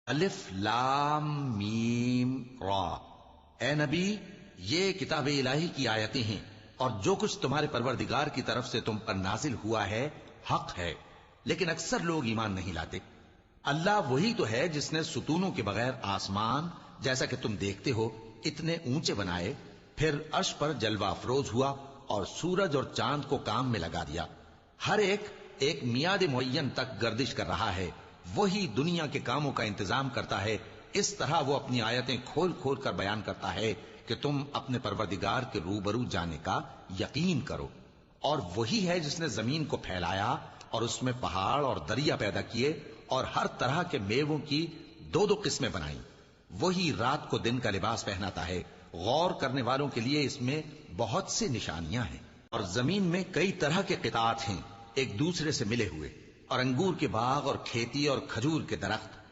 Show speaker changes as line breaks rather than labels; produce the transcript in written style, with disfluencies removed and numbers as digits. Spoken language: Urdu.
الف لام میم را۔ اے نبی، یہ کتاب الہی کی آیتیں ہیں، اور جو کچھ تمہارے پروردگار کی طرف سے تم پر نازل ہوا ہے حق ہے، لیکن اکثر لوگ ایمان نہیں لاتے۔ اللہ وہی تو ہے جس نے ستونوں کے بغیر آسمان جیسا کہ تم دیکھتے ہو اتنے اونچے بنائے، پھر عرش پر جلوہ افروز ہوا اور سورج اور چاند کو کام میں لگا دیا۔ ہر ایک میعاد معین تک گردش کر رہا ہے۔ وہی دنیا کے کاموں کا انتظام کرتا ہے۔ اس طرح وہ اپنی آیتیں کھول کھول کر بیان کرتا ہے کہ تم اپنے پروردگار کے روبرو جانے کا یقین کرو۔ اور وہی ہے جس نے زمین کو پھیلایا اور اس میں پہاڑ اور دریا پیدا کیے اور ہر طرح کے میووں کی دو دو قسمیں بنائیں۔ وہی رات کو دن کا لباس پہناتا ہے۔ غور کرنے والوں کے لیے اس میں بہت سی نشانیاں ہیں۔ اور زمین میں کئی طرح کے قطعات ہیں ایک دوسرے سے ملے ہوئے، اور انگور کے باغ اور کھیتی اور کھجور کے درخت